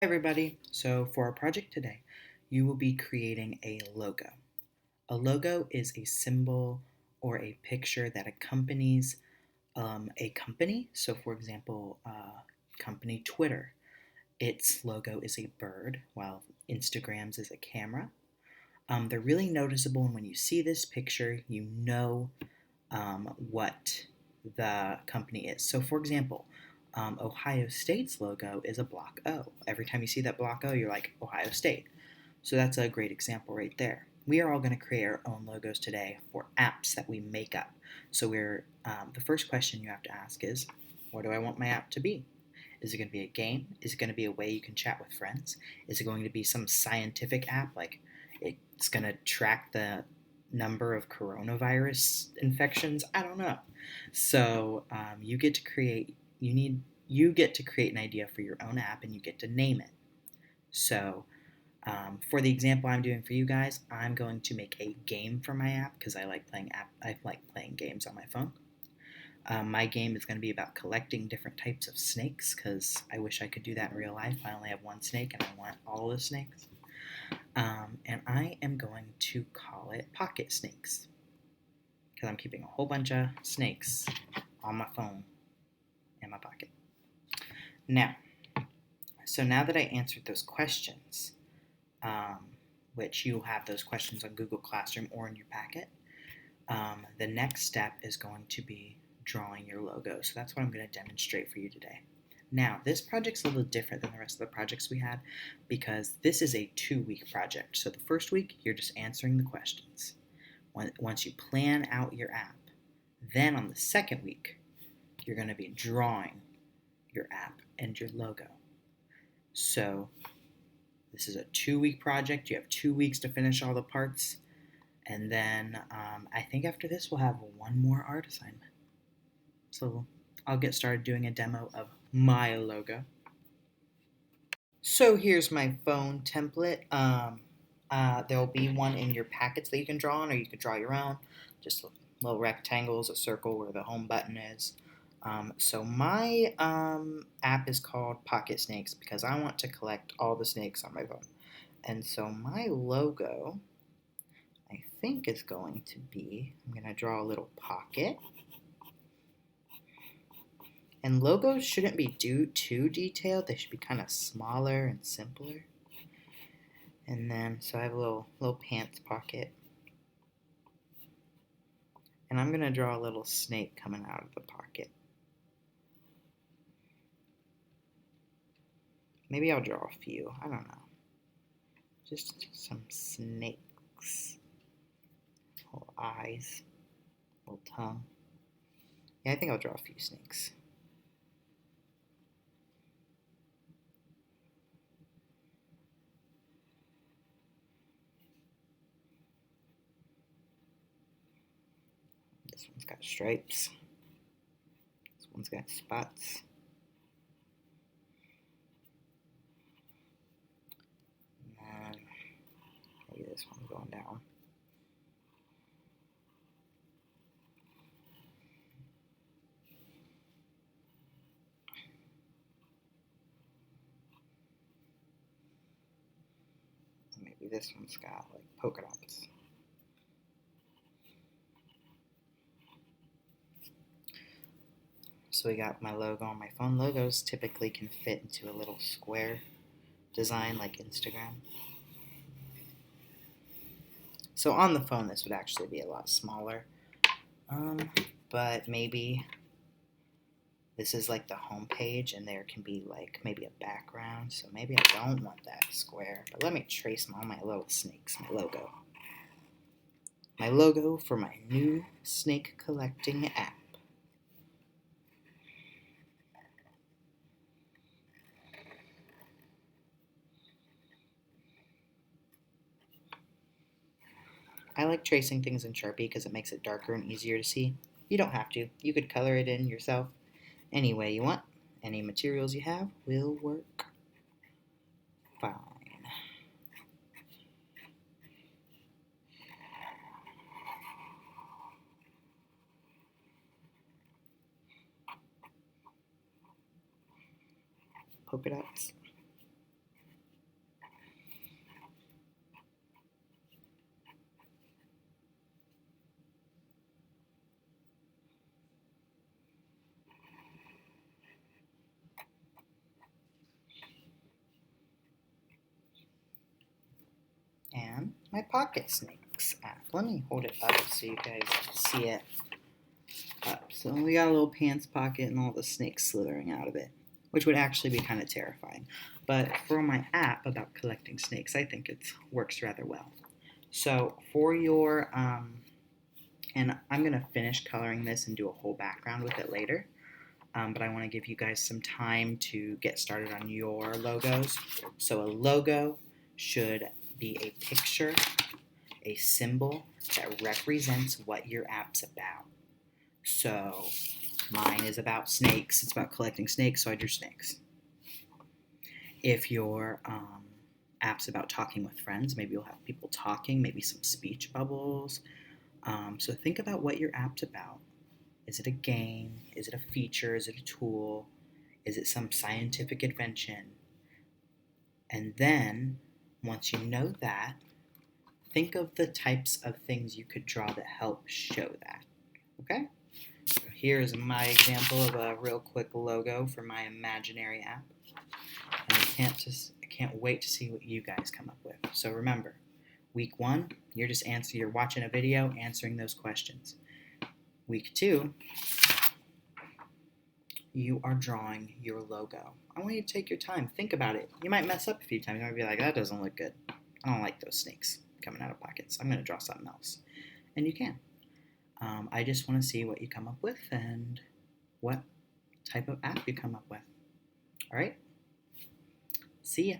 Everybody. So for our project today, you will be creating a logo. A logo is a symbol or a picture that accompanies a company. So for example, company Twitter, its logo is a bird, while Instagram's is a camera. They're really noticeable, and when you see this picture, you know what the company is. So, for example, Ohio State's logo is a block O. Every time you see that block O, you're like, Ohio State. So, that's a great example right there. We are all going to create our own logos today for apps that we make up. So, the first question you have to ask is, what do I want my app to be? Is it going to be a game? Is it going to be a way you can chat with friends? Is it going to be some scientific app like it's going to track the number of coronavirus infections? I don't know. So you get to create. You get to create an idea for your own app, and you get to name it. So for the example I'm doing for you guys, I'm going to make a game for my app because I like playing games on my phone. My game is going to be about collecting different types of snakes because I wish I could do that in real life. I only have one snake and I want all the snakes. And I am going to call it Pocket Snakes because I'm keeping a whole bunch of snakes on my phone in my pocket. Now, now that I answered those questions, which you'll have those questions on Google Classroom or in your packet, the next step is going to be drawing your logo. So that's what I'm going to demonstrate for you today. Now, this project's a little different than the rest of the projects we had because this is a 2-week project. So the first week, you're just answering the questions. Once you plan out your app, then on the second week, you're going to be drawing your app and your logo. So this is a 2-week project. You have 2 weeks to finish all the parts. And then I think after this, we'll have one more art assignment. So I'll get started doing a demo of my logo. So here's my phone template. There'll be one in your packets that you can draw on, or you could draw your own. Just little rectangles, a circle where the home button is. So my app is called Pocket Snakes because I want to collect all the snakes on my phone. And so my logo, I think, is going to be, I'm going to draw a little pocket. And logos shouldn't be too detailed. They should be kind of smaller and simpler. And then, so I have a little pants pocket. And I'm going to draw a little snake coming out of the pocket. Maybe I'll draw a few. I don't know. Just some snakes. Little eyes. Little tongue. Yeah, I think I'll draw a few snakes. This one's got stripes. This one's got spots. And then maybe this one's going down. Maybe this one's got like polka dots. So we got my logo on my phone. Logos typically can fit into a little square design like Instagram. So on the phone, this would actually be a lot smaller. But maybe this is like the home page and there can be like maybe a background. So maybe I don't want that square. But let me trace all my little snakes, my logo. My logo for my new snake collecting app. I like tracing things in Sharpie because it makes it darker and easier to see. You don't have to. You could color it in yourself any way you want. Any materials you have will work fine. Polka dots. and my Pocket Snakes app. Let me hold it up so you guys can see it up. So we got a little pants pocket and all the snakes slithering out of it, which would actually be kind of terrifying. But for my app about collecting snakes, I think it works rather well. So for your, and I'm going to finish coloring this and do a whole background with it later. But I want to give you guys some time to get started on your logos. So a logo should be a picture, a symbol that represents what your app's about. So mine is about snakes. It's about collecting snakes, so I drew snakes. If your app's about talking with friends, maybe you'll have people talking, maybe some speech bubbles. So think about what your app's about. Is it a game? Is it a feature? Is it a tool? Is it some scientific invention? And then, once you know that, think of the types of things you could draw that help show that. Okay? So here's my example of a real quick logo for my imaginary app. And I can't wait to see what you guys come up with. So remember, week 1, you're watching a video answering those questions. Week 2, you are drawing your logo. I want you to take your time, think about it. You might mess up a few times. You might be like, that doesn't look good. I don't like those snakes coming out of pockets. I'm going to draw something else. And you can. I just want to see what you come up with and what type of app you come up with. All right? See ya.